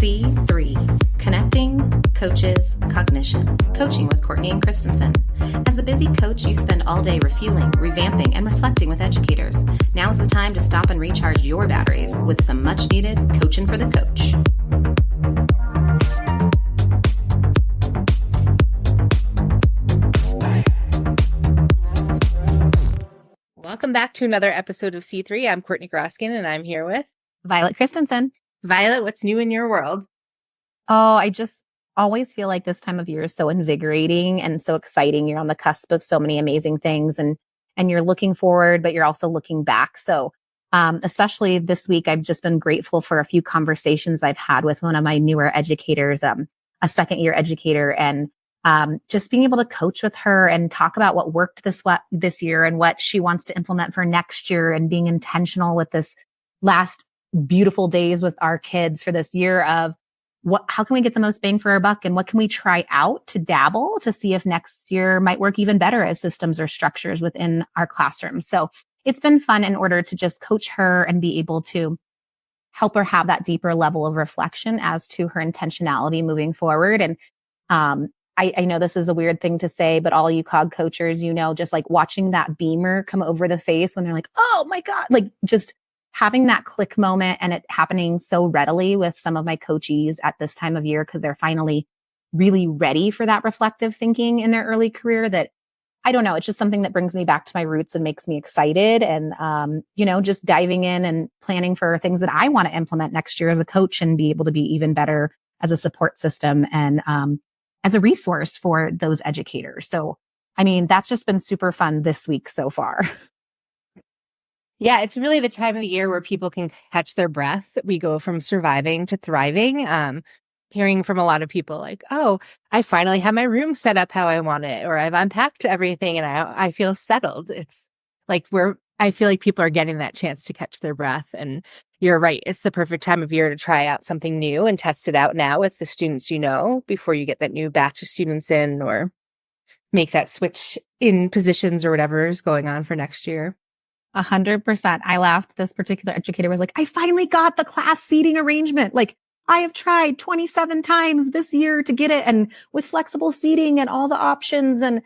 C3, Connecting, Coaches, Cognition, Coaching with Courtney and Christensen. As a busy coach, you spend all day refueling, revamping, and reflecting with educators. Now's the time to stop and recharge your batteries with some much-needed coaching for the coach. Welcome back to another episode of C3. I'm Courtney Groskin, and I'm here with Violet Christensen. Violet, what's new in your world? Oh, I just always feel like this time of year is so invigorating and so exciting. You're on the cusp of so many amazing things and you're looking forward, but you're also looking back. So especially this week, I've just been grateful for a few conversations I've had with one of my newer educators, a second-year educator, and just being able to coach with her and talk about what worked this year and what she wants to implement for next year, and being intentional with this last beautiful days with our kids for this year of how can we get the most bang for our buck, and what can we try out to dabble to see if next year might work even better as systems or structures within our classrooms. So it's been fun in order to just coach her and be able to help her have that deeper level of reflection as to her intentionality moving forward. And I know this is a weird thing to say, but all you cog coachers, just like watching that beamer come over the face when they're like, oh my God, like just having that click moment, and it happening so readily with some of my coachees at this time of year because they're finally really ready for that reflective thinking in their early career. That I don't know, it's just something that brings me back to my roots and makes me excited. And, just diving in and planning for things that I want to implement next year as a coach and be able to be even better as a support system and as a resource for those educators. So, I mean, that's just been super fun this week so far. Yeah, it's really the time of the year where people can catch their breath. We go from surviving to thriving. Hearing from a lot of people like, oh, I finally have my room set up how I want it, or I've unpacked everything and I feel settled. It's like I feel like people are getting that chance to catch their breath. And you're right. It's the perfect time of year to try out something new and test it out now with the students before you get that new batch of students in, or make that switch in positions or whatever is going on for next year. 100%. I laughed. This particular educator was like, I finally got the class seating arrangement. Like, I have tried 27 times this year to get it, and with flexible seating and all the options. And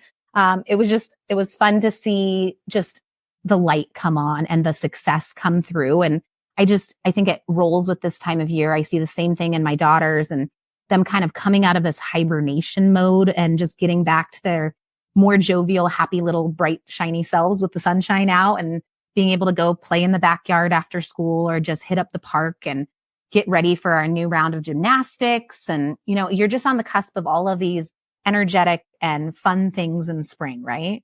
it was fun to see just the light come on and the success come through. And I think it rolls with this time of year. I see the same thing in my daughters and them kind of coming out of this hibernation mode and just getting back to their more jovial, happy little bright, shiny selves with the sunshine out, and being able to go play in the backyard after school or just hit up the park and get ready for our new round of gymnastics. And, you're just on the cusp of all of these energetic and fun things in spring, right?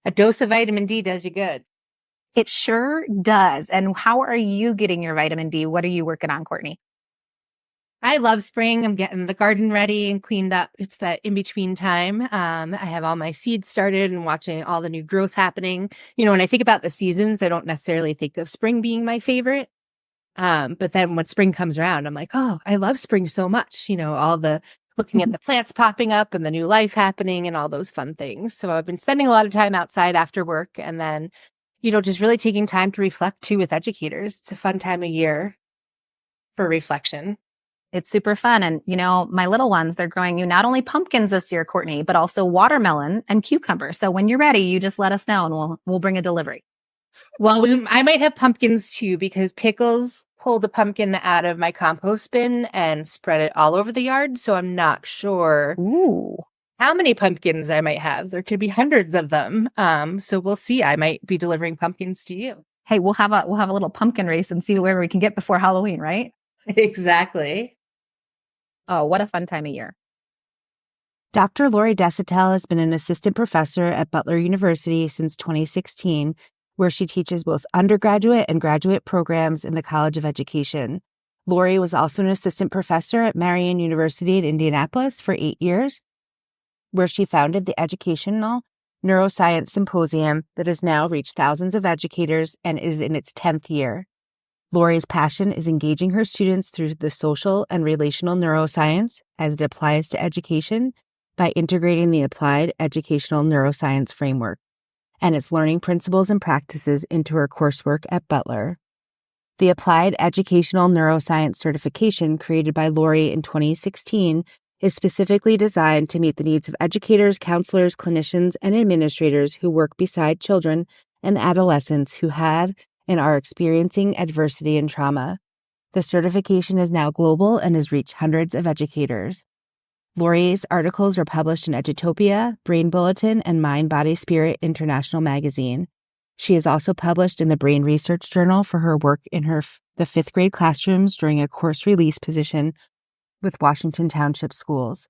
A dose of vitamin D does you good. It sure does. And how are you getting your vitamin D? What are you working on, Courtney? I love spring. I'm getting the garden ready and cleaned up. It's that in-between time. I have all my seeds started and watching all the new growth happening. When I think about the seasons, I don't necessarily think of spring being my favorite. But then when spring comes around, I'm like, oh, I love spring so much. All the looking at the plants popping up and the new life happening and all those fun things. So I've been spending a lot of time outside after work, and then, just really taking time to reflect too with educators. It's a fun time of year for reflection. It's super fun. And, my little ones, they're growing not only pumpkins this year, Courtney, but also watermelon and cucumber. So when you're ready, you just let us know and we'll bring a delivery. Well, I might have pumpkins too, because Pickles pulled a pumpkin out of my compost bin and spread it all over the yard. So I'm not sure how many pumpkins I might have. There could be hundreds of them. So we'll see. I might be delivering pumpkins to you. Hey, we'll have a little pumpkin race and see where we can get before Halloween, right? Exactly. Oh, what a fun time of year. Dr. Laurie Desautels has been an assistant professor at Butler University since 2016, where she teaches both undergraduate and graduate programs in the College of Education. Laurie was also an assistant professor at Marian University in Indianapolis for 8 years, where she founded the Educational Neuroscience Symposium that has now reached thousands of educators and is in its 10th year. Laurie's passion is engaging her students through the social and relational neuroscience as it applies to education by integrating the applied educational neuroscience framework and its learning principles and practices into her coursework at Butler. The Applied Educational Neuroscience certification created by Laurie in 2016 is specifically designed to meet the needs of educators, counselors, clinicians, and administrators who work beside children and adolescents who have and are experiencing adversity and trauma. The certification is now global and has reached hundreds of educators. Laurie's articles are published in Edutopia, Brain Bulletin, and Mind, Body, Spirit International magazine. She is also published in the Brain Research Journal for her work in the fifth grade classrooms during a course release position with Washington Township Schools.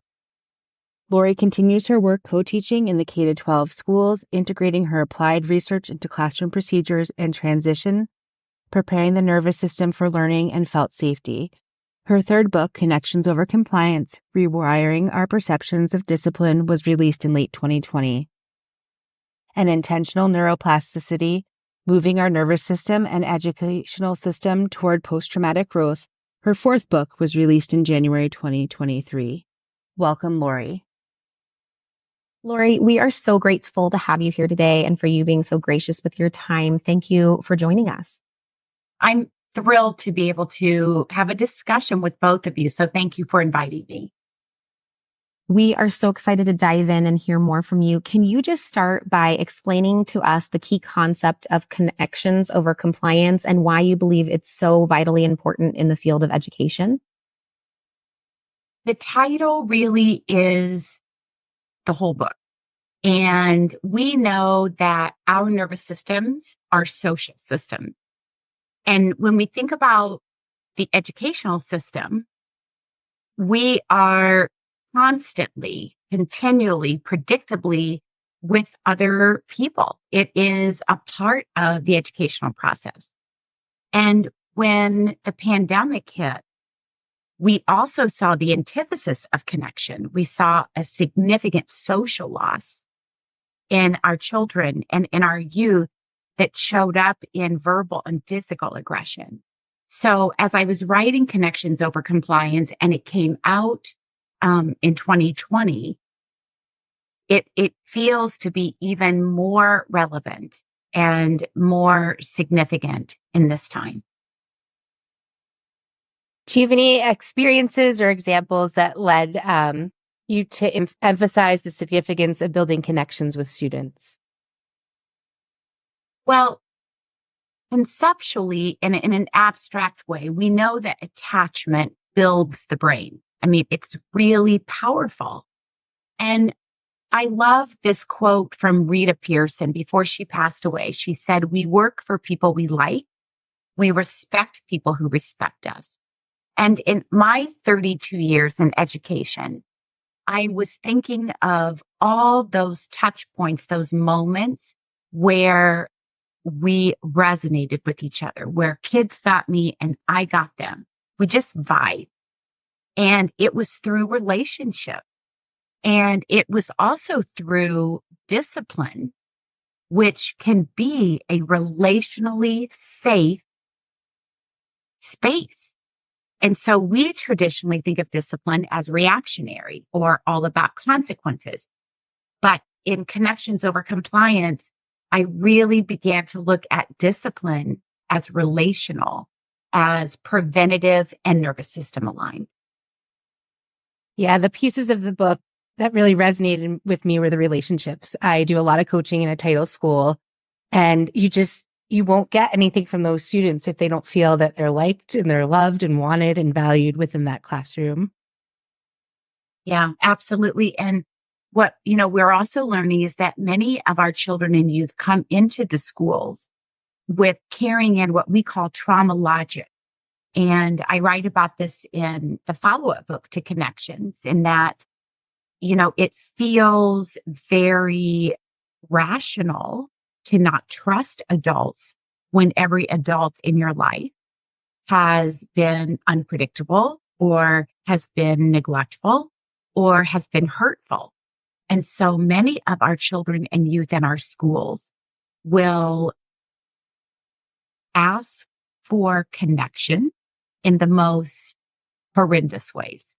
Laurie continues her work co-teaching in the K-12 schools, integrating her applied research into classroom procedures and transition, preparing the nervous system for learning and felt safety. Her third book, Connections Over Compliance, Rewiring Our Perceptions of Discipline, was released in late 2020. An Intentional Neuroplasticity, Moving Our Nervous System and Educational System Toward Post-Traumatic Growth. Her fourth book was released in January 2023. Welcome, Laurie. Laurie, we are so grateful to have you here today and for you being so gracious with your time. Thank you for joining us. I'm thrilled to be able to have a discussion with both of you. So thank you for inviting me. We are so excited to dive in and hear more from you. Can you just start by explaining to us the key concept of connections over compliance and why you believe it's so vitally important in the field of education? The title really is the whole book. And we know that our nervous systems are social systems. And when we think about the educational system, we are constantly, continually, predictably with other people. It is a part of the educational process. And when the pandemic hit, we also saw the antithesis of connection. We saw a significant social loss in our children and in our youth that showed up in verbal and physical aggression. So as I was writing Connections Over Compliance and it came out in 2020, it feels to be even more relevant and more significant in this time. Do you have any experiences or examples that led you to emphasize the significance of building connections with students? Well, conceptually, in an abstract way, we know that attachment builds the brain. I mean, it's really powerful. And I love this quote from Rita Pearson before she passed away. She said, "We work for people we like. We respect people who respect us." And in my 32 years in education, I was thinking of all those touch points, those moments where we resonated with each other, where kids got me and I got them. We just vibe. And it was through relationship. And it was also through discipline, which can be a relationally safe space. And so we traditionally think of discipline as reactionary or all about consequences. But in Connections Over Compliance, I really began to look at discipline as relational, as preventative and nervous system aligned. Yeah, the pieces of the book that really resonated with me were the relationships. I do a lot of coaching in a title school, and you won't get anything from those students if they don't feel that they're liked and they're loved and wanted and valued within that classroom. Yeah, absolutely. And what, we're also learning is that many of our children and youth come into the schools with carrying in what we call trauma logic. And I write about this in the follow-up book to Connections, in that, it feels very rational to not trust adults when every adult in your life has been unpredictable or has been neglectful or has been hurtful. And so many of our children and youth in our schools will ask for connection in the most horrendous ways.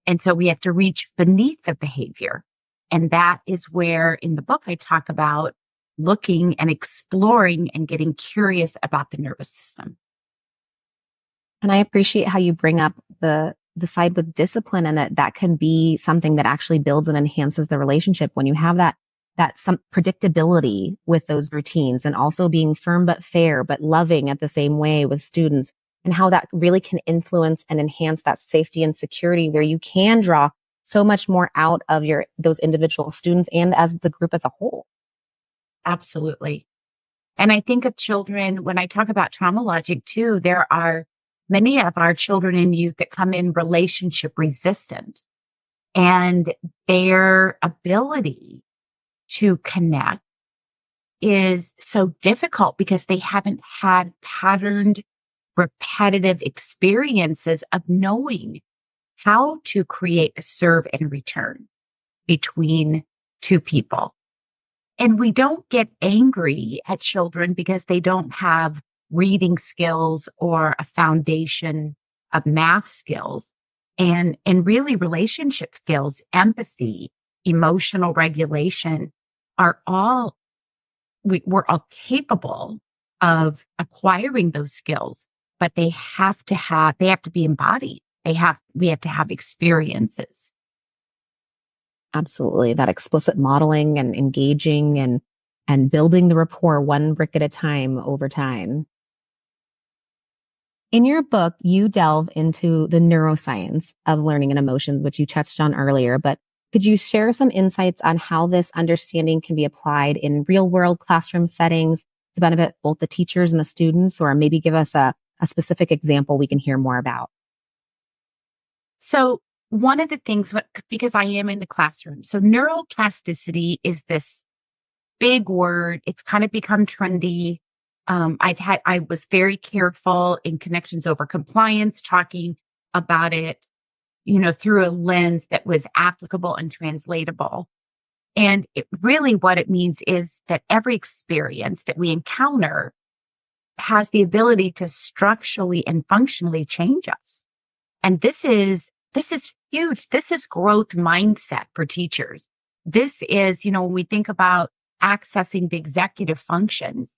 And so we have to reach beneath the behavior. And that is where in the book I talk about looking and exploring and getting curious about the nervous system. And I appreciate how you bring up the side with discipline, and that can be something that actually builds and enhances the relationship when you have that some predictability with those routines, and also being firm but fair but loving at the same way with students, and how that really can influence and enhance that safety and security, where you can draw so much more out of those individual students and as the group as a whole. Absolutely. And I think of children, when I talk about trauma logic too, there are many of our children and youth that come in relationship resistant, and their ability to connect is so difficult because they haven't had patterned, repetitive experiences of knowing how to create a serve and return between two people. And we don't get angry at children because they don't have reading skills or a foundation of math skills, and really relationship skills, empathy, emotional regulation are all, we're all capable of acquiring those skills, but they have to be embodied. We have to have experiences. Absolutely. That explicit modeling and engaging and building the rapport one brick at a time over time. In your book, you delve into the neuroscience of learning and emotions, which you touched on earlier, but could you share some insights on how this understanding can be applied in real world classroom settings to benefit both the teachers and the students, or maybe give us a specific example we can hear more about? So one of the things, because I am in the classroom, so neuroplasticity is this big word. It's kind of become trendy. I was very careful in Connections Over Compliance, talking about it, through a lens that was applicable and translatable. And really what it means is that every experience that we encounter has the ability to structurally and functionally change us. And this is huge. This is growth mindset for teachers. This is, when we think about accessing the executive functions.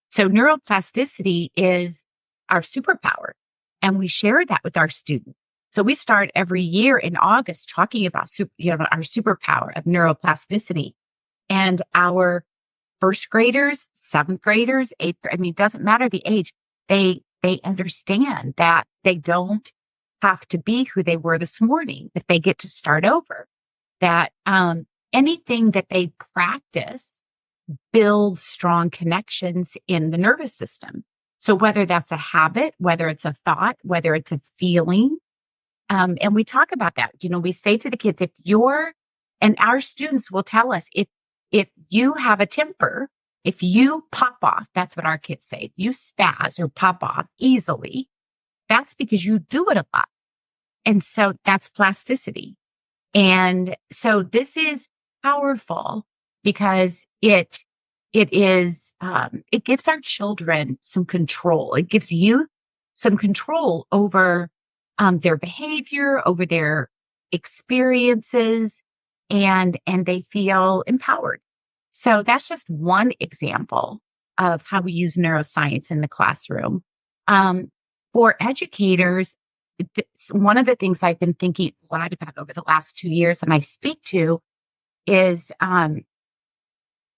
So neuroplasticity is our superpower, and we share that with our students. So we start every year in August talking about our superpower of neuroplasticity, and our first graders, seventh graders, eighth. It doesn't matter the age. They understand that they don't have to be who they were this morning, that they get to start over, that anything that they practice builds strong connections in the nervous system. So whether that's a habit, whether it's a thought, whether it's a feeling, and we talk about that. We say to the kids, and our students will tell us, if you have a temper, if you pop off, that's what our kids say, if you spaz or pop off easily, that's because you do it a lot. And so that's plasticity. And so this is powerful because it gives our children some control. It gives you some control over their behavior, over their experiences, and they feel empowered. So that's just one example of how we use neuroscience in the classroom. For educators, one of the things I've been thinking a lot about over the last 2 years, and I speak to, is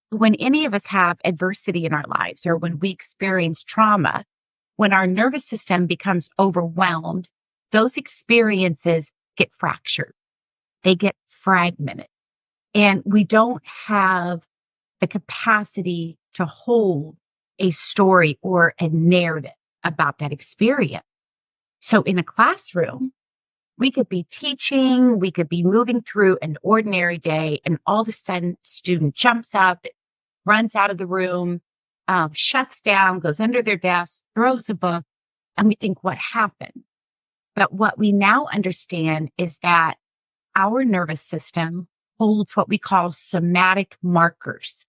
when any of us have adversity in our lives, or when we experience trauma, when our nervous system becomes overwhelmed, those experiences get fractured. They get fragmented. And we don't have the capacity to hold a story or a narrative about that experience. So in a classroom, we could be teaching, we could be moving through an ordinary day, and all of a sudden, student jumps up, runs out of the room, shuts down, goes under their desk, throws a book, and we think, what happened? But what we now understand is that our nervous system holds what we call somatic markers.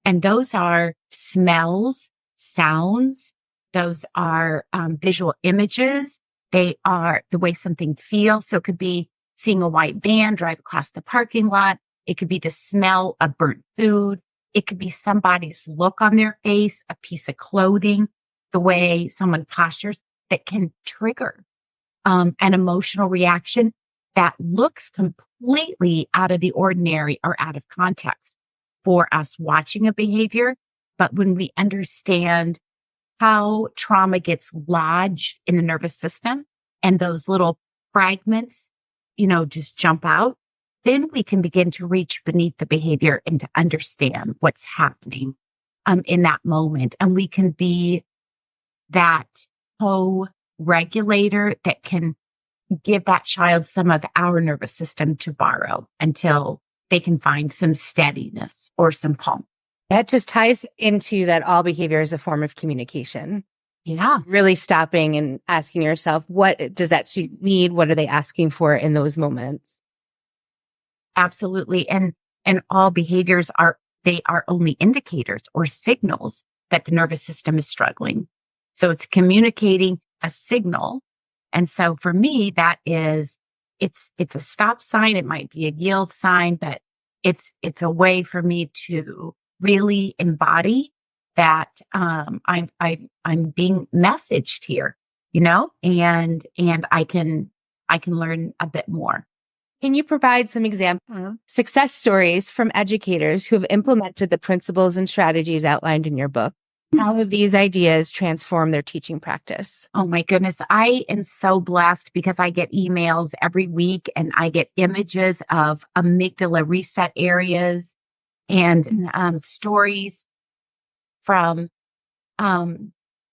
And those are smells, sounds, those are visual images. They are the way something feels. So it could be seeing a white van drive across the parking lot. It could be the smell of burnt food. It could be somebody's look on their face, a piece of clothing, the way someone postures. that can trigger an emotional reaction that looks completely out of the ordinary or out of context for us watching a behavior. But when we understand how trauma gets lodged in the nervous system and those little fragments, just jump out, then we can begin to reach beneath the behavior and to understand what's happening in that moment. And we can be that co-regulator that can give that child some of our nervous system to borrow until they can find some steadiness or some calm. That just ties into that all behavior is a form of communication. Yeah. Really stopping and asking yourself, what does that student need? What are they asking for in those moments? Absolutely. And all behaviors are only indicators or signals that the nervous system is struggling. So it's communicating a signal. And so for me, that is, it's a stop sign. It might be a yield sign, but it's a way for me to really embody that I'm being messaged here, and I can learn a bit more. Can you provide some example success stories from educators who have implemented the principles and strategies outlined in your book? How have these ideas transformed their teaching practice? Oh my goodness. I am so blessed because I get emails every week and I get images of amygdala reset areas and stories from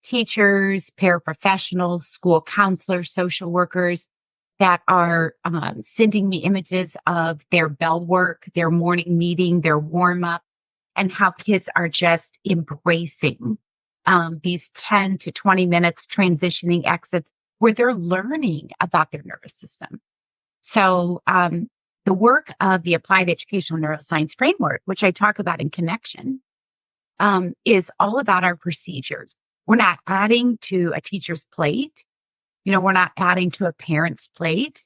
teachers, paraprofessionals, school counselors, social workers that are sending me images of their bell work, their morning meeting, their warm up, and how kids are just embracing these 10 to 20 minutes transitioning exits where they're learning about their nervous system. So the work of the Applied Educational Neuroscience Framework, which I talk about in Connection, is all about our procedures. We're not adding to a teacher's plate. We're not adding to a parent's plate.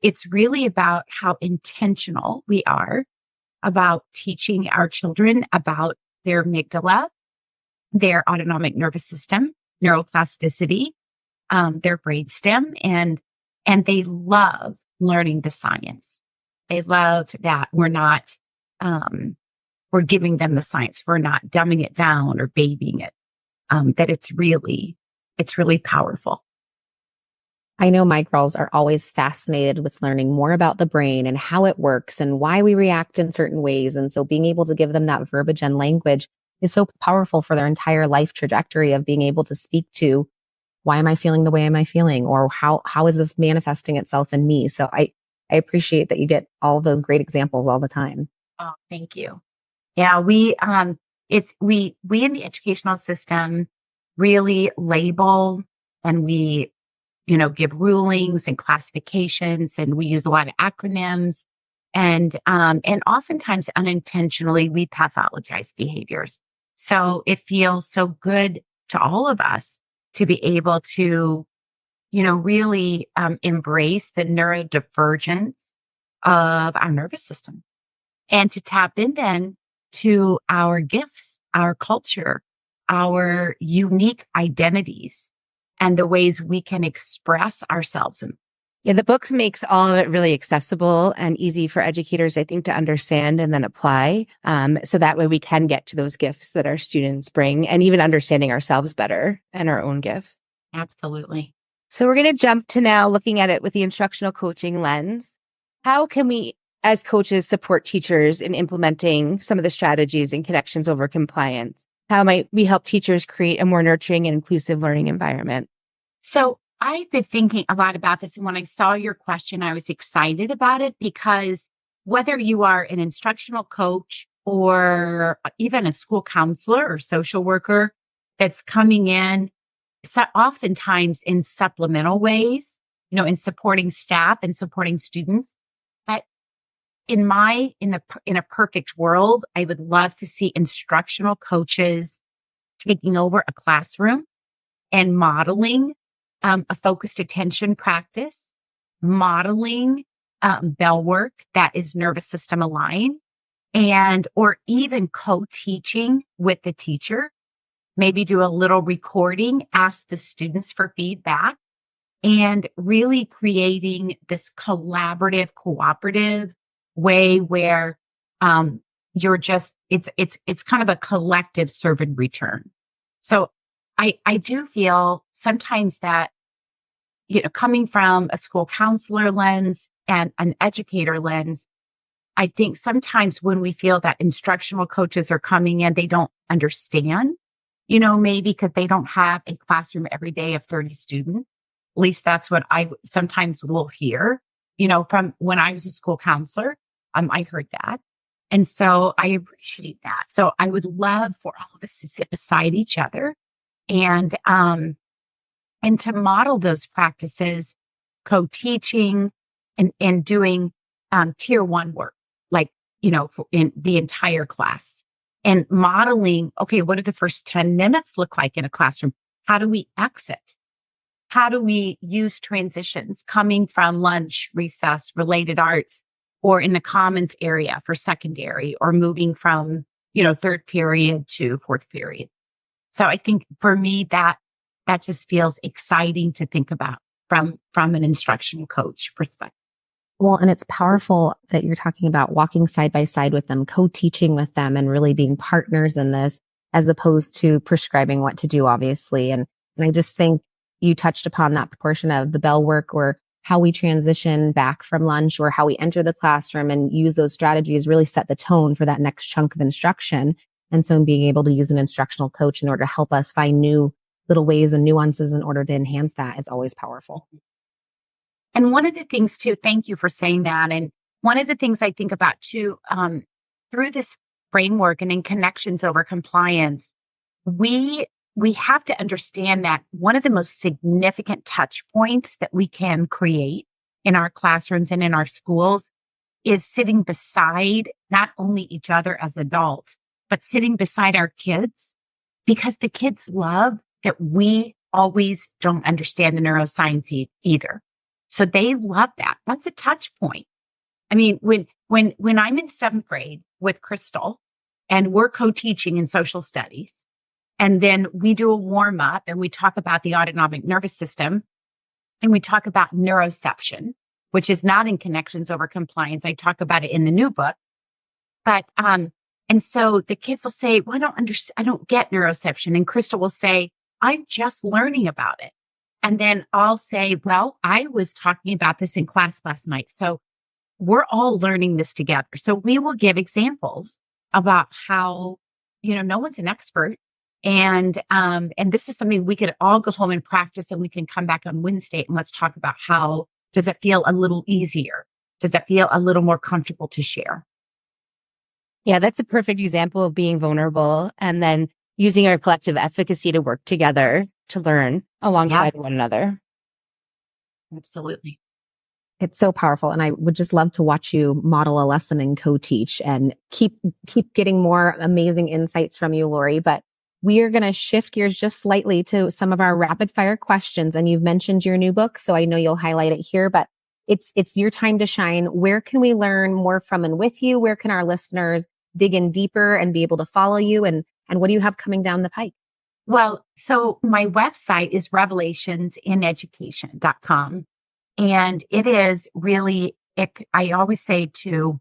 It's really about how intentional we are about teaching our children about their amygdala, their autonomic nervous system, neuroplasticity, their brainstem, and they love learning the science. They love that we're giving them the science. We're not dumbing it down or babying it. That it's really powerful. I know my girls are always fascinated with learning more about the brain and how it works and why we react in certain ways. And so being able to give them that verbiage and language is so powerful for their entire life trajectory of being able to speak to, why am I feeling the way am I feeling? Or how is this manifesting itself in me? So I appreciate that you get all those great examples all the time. Oh, thank you. Yeah, we in the educational system really label and we give rulings and classifications, and we use a lot of acronyms, and oftentimes unintentionally we pathologize behaviors. So it feels so good to all of us to be able to, really embrace the neurodivergence of our nervous system and to tap in then to our gifts, our culture, our unique identities, and the ways we can express ourselves. Yeah, the book makes all of it really accessible and easy for educators, I think, to understand and then apply. So that way we can get to those gifts that our students bring and even understanding ourselves better and our own gifts. Absolutely. So we're going to jump to now looking at it with the instructional coaching lens. How can we, as coaches, support teachers in implementing some of the strategies and connections over compliance? How might we help teachers create a more nurturing and inclusive learning environment? So I've been thinking a lot about this. And when I saw your question, I was excited about it because whether you are an instructional coach or even a school counselor or social worker that's coming in, oftentimes in supplemental ways, in supporting staff and supporting students. But in a perfect world, I would love to see instructional coaches taking over a classroom and modeling a focused attention practice, modeling bell work that is nervous system aligned, or even co-teaching with the teacher maybe do a little recording, ask the students for feedback, and really creating this collaborative, cooperative way where you're just it's kind of a collective serve and return. So I do feel sometimes that, coming from a school counselor lens and an educator lens, I think sometimes when we feel that instructional coaches are coming in, they don't understand, maybe because they don't have a classroom every day of 30 students. At least that's what I sometimes will hear, from when I was a school counselor. I heard that. And so I appreciate that. So I would love for all of us to sit beside each other and to model those practices, co-teaching and doing tier one work, like, in the entire class, and modeling, okay, what do the first 10 minutes look like in a classroom? How do we exit? How do we use transitions coming from lunch, recess, related arts, or in the commons area for secondary, or moving from, third period to fourth period? So I think for me, that just feels exciting to think about from an instructional coach perspective. Well, and it's powerful that you're talking about walking side by side with them, co-teaching with them, and really being partners in this, as opposed to prescribing what to do, obviously. And I just think you touched upon that portion of the bell work, or how we transition back from lunch, or how we enter the classroom and use those strategies really set the tone for that next chunk of instruction. And so being able to use an instructional coach in order to help us find new little ways and nuances in order to enhance that is always powerful. And one of the things too, thank you for saying that. And one of the things I think about too, through this framework and in connections over compliance, we have to understand that one of the most significant touch points that we can create in our classrooms and in our schools is sitting beside not only each other as adults, but sitting beside our kids, because the kids love that we always don't understand the neuroscience either. So they love that. That's a touch point. I mean, when I'm in 7th grade with Crystal and we're co-teaching in social studies, and then we do a warm up and we talk about the autonomic nervous system, and we talk about neuroception, which is not in connections over compliance. I talk about it in the new book. But, and so the kids will say, well, I don't get neuroception. And Crystal will say, I'm just learning about it. And then I'll say, well, I was talking about this in class last night. So we're all learning this together. So we will give examples about how, no one's an expert. And this is something we could all go home and practice, and we can come back on Wednesday and let's talk about how does it feel a little easier? Does it feel a little more comfortable to share? Yeah, that's a perfect example of being vulnerable and then using our collective efficacy to work together to learn alongside one another. Absolutely. It's so powerful. And I would just love to watch you model a lesson and co-teach and keep getting more amazing insights from you, Laurie. But we are going to shift gears just slightly to some of our rapid fire questions. And you've mentioned your new book, so I know you'll highlight it here, but it's your time to shine. Where can we learn more from and with you? Where can our listeners dig in deeper and be able to follow you? And what do you have coming down the pike? Well, so my website is revelationsineducation.com. And it is really, I always say to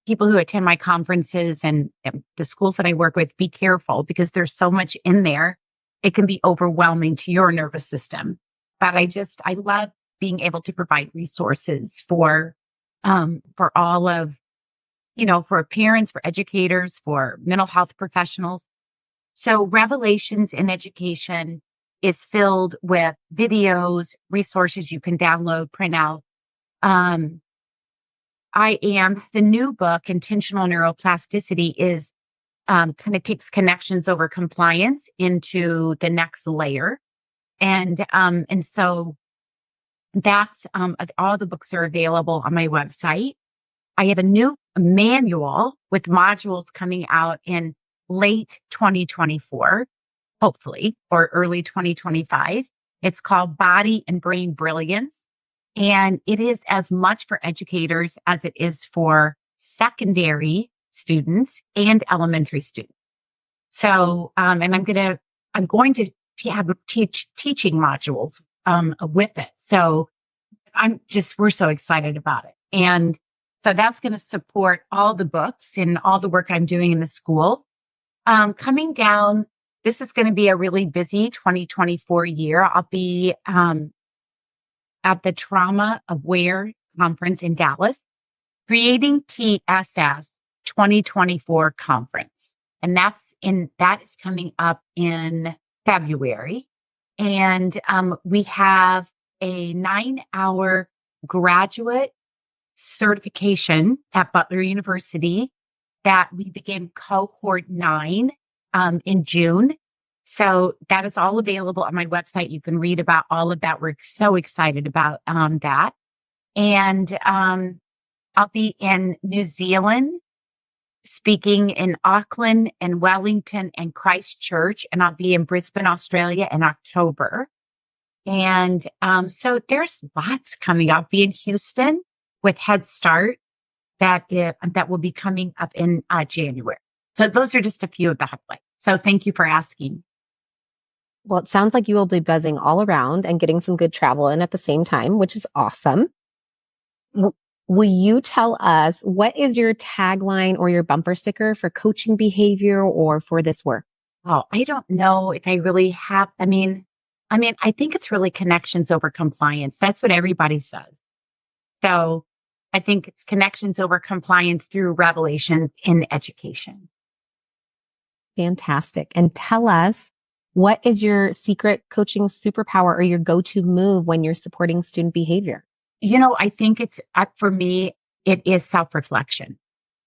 people who attend my conferences and the schools that I work with, be careful, because there's so much in there. It can be overwhelming to your nervous system. But I love being able to provide resources for all of, for parents, for educators, for mental health professionals. So Revelations in Education is filled with videos, resources you can download, print out. The new book, Intentional Neuroplasticity, is kind of takes connections over compliance into the next layer. And so that's, all the books are available on my website. I have a new manual with modules coming out in late 2024, hopefully, or early 2025. It's called Body and Brain Brilliance. And it is as much for educators as it is for secondary students and elementary students. So, and I'm going to I'm going to have teaching modules with it. So we're so excited about it. And so that's going to support all the books and all the work I'm doing in the school. Coming down, this is going to be a really busy 2024 year. I'll be at the Trauma Aware Conference in Dallas, creating TSS 2024 conference. And that is coming up in February. And we have a 9-hour graduate certification at Butler University that we begin cohort 9 in June. So that is all available on my website. You can read about all of that. We're so excited about that. And I'll be in New Zealand speaking in Auckland and Wellington and Christchurch, and I'll be in Brisbane, Australia in October. And so there's lots coming up. I'll be in Houston with Head Start that will be coming up in January. So those are just a few of the highlights. So thank you for asking. Well, it sounds like you will be buzzing all around and getting some good travel in at the same time, which is awesome. Will you tell us what is your tagline or your bumper sticker for coaching behavior or for this work? Oh, I don't know if I really have. I mean, I think it's really connections over compliance. That's what everybody says. So I think it's connections over compliance through revelation in education. Fantastic. And tell us, what is your secret coaching superpower or your go-to move when you're supporting student behavior? I think it's, for me, it is self-reflection.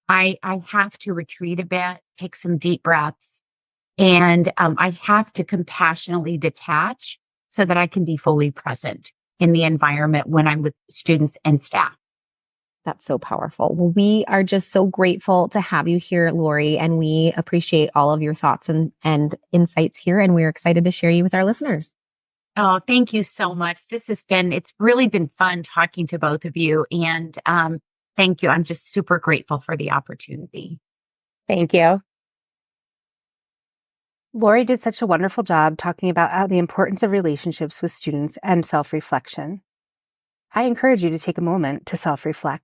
I have to retreat a bit, take some deep breaths, and I have to compassionately detach so that I can be fully present in the environment when I'm with students and staff. That's so powerful. Well, we are just so grateful to have you here, Laurie, and we appreciate all of your thoughts and insights here, and we're excited to share you with our listeners. Oh, thank you so much. It's really been fun talking to both of you, and thank you. I'm just super grateful for the opportunity. Thank you. Laurie did such a wonderful job talking about the importance of relationships with students and self-reflection. I encourage you to take a moment to self-reflect.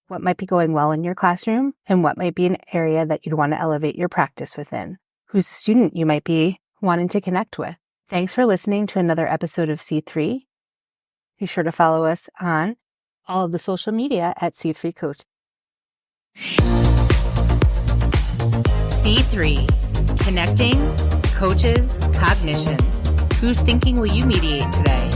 What might be going well in your classroom and what might be an area that you'd want to elevate your practice within? Who's the student you might be wanting to connect with? Thanks for listening to another episode of C3. Be sure to follow us on all of the social media at C3 Coach. C3, connecting, coaches, cognition. Whose thinking will you mediate today?